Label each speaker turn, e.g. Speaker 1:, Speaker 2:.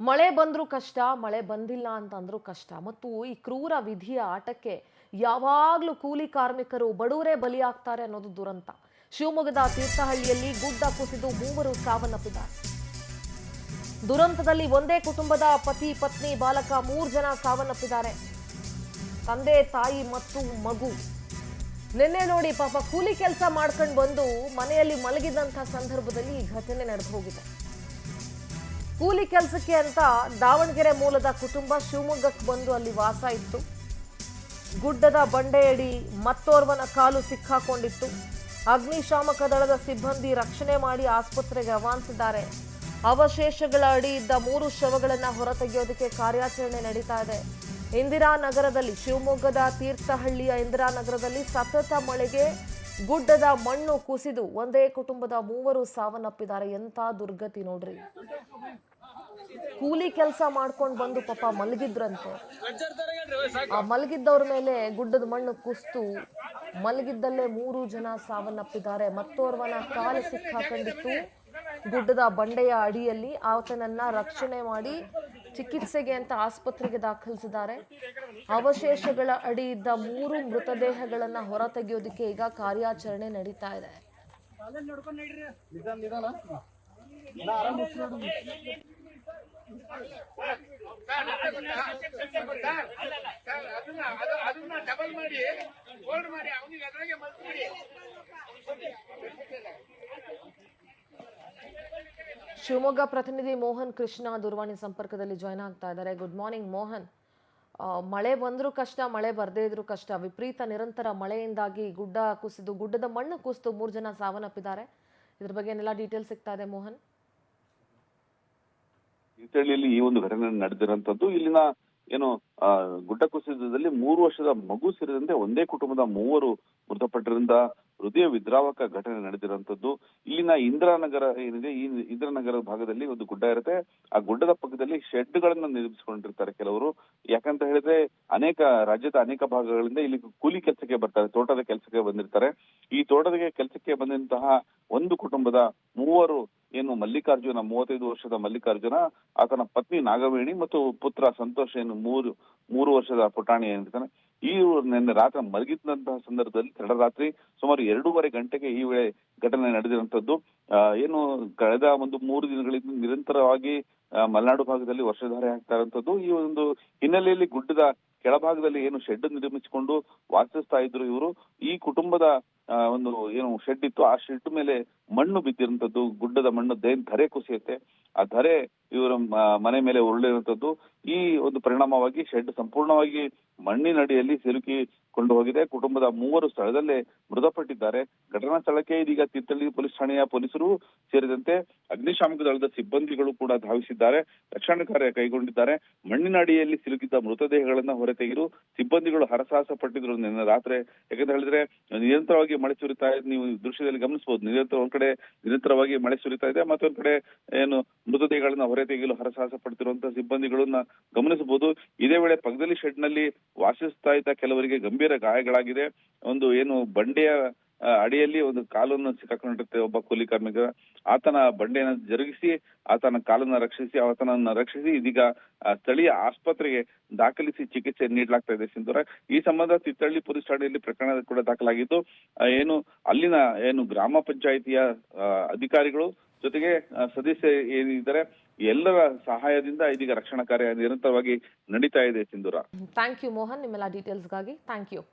Speaker 1: ಮಳೆ ಬಂದ್ರೂ ಕಷ್ಟ, ಮಳೆ ಬಂದಿಲ್ಲ ಅಂತಂದ್ರೂ ಕಷ್ಟ. ಮತ್ತು ಈ ಕ್ರೂರ ವಿಧಿಯ ಆಟಕ್ಕೆ ಯಾವಾಗ್ಲೂ ಕೂಲಿ ಕಾರ್ಮಿಕರು ಬಡವರೇ ಬಲಿಯಾಗ್ತಾರೆ ಅನ್ನೋದು ದುರಂತ. ಶಿವಮೊಗ್ಗದ ತೀರ್ಥಹಳ್ಳಿಯಲ್ಲಿ ಗುಡ್ಡ ಕುಸಿದು 3 ಸಾವನ್ನಪ್ಪಿದ್ದಾರೆ. ದುರಂತದಲ್ಲಿ ಒಂದೇ ಕುಟುಂಬದ ಪತಿ, ಪತ್ನಿ, ಬಾಲಕ 3 ಜನ ಸಾವನ್ನಪ್ಪಿದ್ದಾರೆ. ತಂದೆ, ತಾಯಿ ಮತ್ತು ಮಗು. ನಿನ್ನೆ ನೋಡಿ ಪಾಪ ಕೂಲಿ ಕೆಲಸ ಮಾಡ್ಕೊಂಡು ಬಂದು ಮನೆಯಲ್ಲಿ ಮಲಗಿದಂತ ಸಂದರ್ಭದಲ್ಲಿ ಈ ಘಟನೆ ನಡೆದು ಹೋಗಿದೆ. ಕೂಲಿ ಕೆಲಸಕ್ಕೆ ಅಂತ ದಾವಣಗೆರೆ ಮೂಲದ ಕುಟುಂಬ ಶಿವಮೊಗ್ಗಕ್ಕೆ ಬಂದು ಅಲ್ಲಿ ವಾಸ ಇತ್ತು. ಗುಡ್ಡದ ಬಂಡೆಯಡಿ ಮತ್ತೋರ್ವನ ಕಾಲು ಸಿಕ್ಕಾಕೊಂಡಿತ್ತು. ಅಗ್ನಿಶಾಮಕ ದಳದ ಸಿಬ್ಬಂದಿ ರಕ್ಷಣೆ ಮಾಡಿ ಆಸ್ಪತ್ರೆಗೆ ರವಾನಿಸಿದ್ದಾರೆ. ಅವಶೇಷಗಳ ಅಡಿ ಇದ್ದ 3 ಶವಗಳನ್ನು ಹೊರತೆಗೆಯೋದಕ್ಕೆ ಕಾರ್ಯಾಚರಣೆ ನಡೀತಾ ಇದೆ. ಇಂದಿರಾನಗರದಲ್ಲಿ, ಶಿವಮೊಗ್ಗದ ತೀರ್ಥಹಳ್ಳಿಯ ಇಂದಿರಾನಗರದಲ್ಲಿ ಸತತ ಮಳೆಗೆ ಗುಡ್ಡದ ಮಣ್ಣು ಕುಸಿದು ಒಂದೇ ಕುಟುಂಬದ 3 ಸಾವನ್ನಪ್ಪಿದ್ದಾರೆ. ಎಂತ ದುರ್ಗತಿ ನೋಡ್ರಿ. ಕೂಲಿ ಕೆಲಸ ಮಾಡ್ಕೊಂಡು ಬಂದು ಪಾಪ ಮಲಗಿದ್ರಂತೆ. ಆ ಮಲಗಿದ್ದವ್ರ ಮೇಲೆ ಗುಡ್ಡದ ಮಣ್ಣು ಕುಸಿದು ಮಲಗಿದ್ದಲ್ಲೇ 3 ಜನ ಸಾವನ್ನಪ್ಪಿದ್ದಾರೆ. ಮತ್ತೋರ್ವನ ಕಾಲು ಸಿಕ್ಕಾಕೊಂಡಿತ್ತು ಗುಡ್ಡದ ಬಂಡೆಯ ಅಡಿಯಲ್ಲಿ. ಆತನನ್ನ ರಕ್ಷಣೆ ಮಾಡಿ ಚಿಕಿತ್ಸೆಗೆ ಅಂತ ಆಸ್ಪತ್ರೆಗೆ ದಾಖಲಿಸಿದ್ದಾರೆ. ಅವಶೇಷಗಳ ಅಡಿ ಇದ್ದ 3 ಮೃತದೇಹಗಳನ್ನ ಹೊರತೆಗೆಯೋದಕ್ಕೆ ಈಗ ಕಾರ್ಯಾಚರಣೆ ನಡೀತಾ ಇದೆ. ಶಿವಮೊಗ್ಗ ಪ್ರತಿನಿಧಿ ಮೋಹನ್ ಕೃಷ್ಣ ದೂರವಾಣಿ ಸಂಪರ್ಕದಲ್ಲಿ ಜಾಯ್ನ್ ಆಗ್ತಾ ಇದ್ದಾರೆ. Good morning Mohan. ಮಳೆ ಬಂದರೂ ಕಷ್ಟ, ಮಳೆ ಬರದೇ ಇದ್ರೂ ಕಷ್ಟ. ವಿಪರೀತ ನಿರಂತರ ಮಳೆಯಿಂದಾಗಿ ಗುಡ್ಡ ಕುಸಿದು, ಗುಡ್ಡದ ಮಣ್ಣು ಕುಸಿದು 3 ಜನ ಸಾವನ್ನಪ್ಪಿದ್ದಾರೆ. ಇದ್ರ ಬಗ್ಗೆ ಏನೆಲ್ಲ ಡೀಟೇಲ್ಸ್ ಸಿಗ್ತಾ ಇದೆ ಮೋಹನ್?
Speaker 2: ತೀರ್ಥಹಳ್ಳಿಯಲ್ಲಿ ಈ ಒಂದು ಘಟನೆ ನಡೆದಿರುವಂತದ್ದು. ಇಲ್ಲಿನ ಏನು ಗುಡ್ಡ ಕುಸಿತದಲ್ಲಿ 3 ವರ್ಷದ ಮಗು ಸೇರಿದಂತೆ ಒಂದೇ ಕುಟುಂಬದ 3 ಮೃತಪಟ್ಟರಿಂದ ಹೃದಯ ವಿದ್ರಾವಕ ಘಟನೆ ನಡೆದಿರುವಂತದ್ದು. ಇಲ್ಲಿನ ಇಂದಿರಾನಗರ ಏನಿದೆ, ಈ ಇಂದಿರಾನಗರ ಭಾಗದಲ್ಲಿ ಒಂದು ಗುಡ್ಡ ಇರುತ್ತೆ. ಆ ಗುಡ್ಡದ ಪಕ್ಕದಲ್ಲಿ ಶೆಡ್ ಗಳನ್ನ ನಿರ್ಮಿಸಿಕೊಂಡಿರ್ತಾರೆ ಕೆಲವರು. ಯಾಕಂತ ಹೇಳಿದ್ರೆ ರಾಜ್ಯದ ಅನೇಕ ಭಾಗಗಳಿಂದ ಇಲ್ಲಿ ಕೂಲಿ ಕೆಲಸಕ್ಕೆ ಬರ್ತಾರೆ, ತೋಟದ ಕೆಲಸಕ್ಕೆ ಬಂದಿರ್ತಾರೆ. ಈ ತೋಟದ ಕೆಲಸಕ್ಕೆ ಬಂದಂತಹ ಒಂದು ಕುಟುಂಬದ 3 ಏನು ಮಲ್ಲಿಕಾರ್ಜುನ, 35 ವರ್ಷದ ಮಲ್ಲಿಕಾರ್ಜುನ, ಆತನ ಪತ್ನಿ ನಾಗವೇಣಿ ಮತ್ತು ಪುತ್ರ ಸಂತೋಷ್, ಏನು 3 ವರ್ಷದ ಪುಟಾಣಿ ಏನಿರ್ತಾನೆ, ಈ ನಿನ್ನೆ ರಾತ್ರಿ ಮಲಗಿದ್ದಂತಹ ಸಂದರ್ಭದಲ್ಲಿ ತಡರಾತ್ರಿ ಸುಮಾರು 2:30 ಗಂಟೆಗೆ ಈ ವೇಳೆ ಘಟನೆ ನಡೆದಿರುವಂತದ್ದು. ಏನು ಕಳೆದ ಒಂದು 3 ದಿನಗಳಿಂದ ನಿರಂತರವಾಗಿ ಮಲೆನಾಡು ಭಾಗದಲ್ಲಿ ವರ್ಷಧಾರೆ ಆಗ್ತಾ ಇರುವಂತದ್ದು. ಈ ಒಂದು ಹಿನ್ನೆಲೆಯಲ್ಲಿ ಗುಡ್ಡದ ಕೆಳಭಾಗದಲ್ಲಿ ಏನು ಶೆಡ್ ನಿರ್ಮಿಸಿಕೊಂಡು ವಾಸಿಸ್ತಾ ಇದ್ರು ಇವರು. ಈ ಕುಟುಂಬದ ಒಂದು ಏನು ಶೆಡ್ ಇತ್ತು, ಆ ಶೆಡ್ ಮೇಲೆ ಮಣ್ಣು ಬಿದ್ದಿರುವಂತದ್ದು. ಗುಡ್ಡದ ಮಣ್ಣು ಧರೆ ಕುಸಿಯುತ್ತೆ. ಆ ಧರೆ ಇವರ ಮನೆ ಮೇಲೆ ಉರುಳಿರುವಂತದ್ದು. ಈ ಒಂದು ಪರಿಣಾಮವಾಗಿ ಶೆಡ್ ಸಂಪೂರ್ಣವಾಗಿ ಮಣ್ಣಿನಡಿಯಲ್ಲಿ ಸಿಲುಕಿಕೊಂಡು ಹೋಗಿದೆ. ಕುಟುಂಬದ 3 ಸ್ಥಳದಲ್ಲೇ ಮೃತಪಟ್ಟಿದ್ದಾರೆ. ಘಟನಾ ಸ್ಥಳಕ್ಕೆ ಇದೀಗ ತೀರ್ಥಹಳ್ಳಿ ಪೊಲೀಸ್ ಠಾಣೆಯ ಪೊಲೀಸರು ಸೇರಿದಂತೆ ಅಗ್ನಿಶಾಮಕ ದಳದ ಸಿಬ್ಬಂದಿಗಳು ಕೂಡ ಧಾವಿಸಿದ್ದಾರೆ, ರಕ್ಷಣಾ ಕಾರ್ಯ ಕೈಗೊಂಡಿದ್ದಾರೆ. ಮಣ್ಣಿನ ಅಡಿಯಲ್ಲಿ ಸಿಲುಕಿದ್ದ ಮೃತದೇಹಗಳನ್ನ ಹೊರತೆಗೆಯಲು ಸಿಬ್ಬಂದಿಗಳು ಹರಸಾಹಸ ಪಟ್ಟಿದ್ರು ನಿನ್ನೆ ರಾತ್ರಿ. ಯಾಕಂತ ಹೇಳಿದ್ರೆ ನಿರಂತರವಾಗಿ ಮಳೆ ಸುರಿತಾ ಇದೆ. ನೀವು ದೃಶ್ಯದಲ್ಲಿ ಗಮನಿಸಬಹುದು. ಒಂದ್ ಕಡೆ ನಿರಂತರವಾಗಿ ಮಳೆ ಸುರಿತಾ ಇದೆ, ಮತ್ತೊಂದ್ ಕಡೆ ಏನು ಮೃತದೇಹಗಳನ್ನ ಹೊರತೆಗೆಯಲು ಹರಸಾಹಸ ಪಡ್ತಿರುವಂತಹ ಸಿಬ್ಬಂದಿಗಳನ್ನ ಗಮನಿಸಬಹುದು. ಇದೇ ವೇಳೆ ಪಕ್ಕದಲ್ಲಿ ಶೆಡ್ ನಲ್ಲಿ ವಾಸಿಸ್ತಾ ಇದ್ದ ಕೆಲವರಿಗೆ ಗಂಭೀರ ಗಾಯಗಳಾಗಿದೆ. ಒಂದು ಏನು ಬಂಡೆಯ ಅಡಿಯಲ್ಲಿ ಒಂದು ಕಾಲನ್ನು ಸಿಕ್ಕಾಕೊಂಡಿರುತ್ತೆ ಒಬ್ಬ ಕೂಲಿ ಕಾರ್ಮಿಕ. ಆತನ ಬಂಡೆಯನ್ನು ಜರುಗಿಸಿ ಆತನ ಕಾಲನ್ನ ರಕ್ಷಿಸಿ ಇದೀಗ ಸ್ಥಳೀಯ ಆಸ್ಪತ್ರೆಗೆ ದಾಖಲಿಸಿ ಚಿಕಿತ್ಸೆ ನೀಡಲಾಗ್ತಾ ಇದೆ ಸಿಂಧೂರ. ಈ ಸಂಬಂಧ ತೀರ್ಥಹಳ್ಳಿ ಪೊಲೀಸ್ ಠಾಣೆಯಲ್ಲಿ ಪ್ರಕರಣ ಕೂಡ ದಾಖಲಾಗಿದ್ದು, ಏನು ಅಲ್ಲಿನ ಏನು ಗ್ರಾಮ ಪಂಚಾಯಿತಿಯ ಅಧಿಕಾರಿಗಳು ಜೊತೆಗೆ ಸದಸ್ಯ ಏನಿದ್ದಾರೆ ಎಲ್ಲರ ಸಹಾಯದಿಂದ ಇದೀಗ ರಕ್ಷಣಾ ಕಾರ್ಯ ನಿರಂತರವಾಗಿ ನಡೀತಾ ಇದೆ ಸಿಂಧೂರ.
Speaker 1: ಥ್ಯಾಂಕ್ ಯು ಮೋಹನ್, ನಿಮ್ಮೆಲ್ಲ ಡೀಟೇಲ್ಸ್ಗಾಗಿ ಥ್ಯಾಂಕ್ ಯು.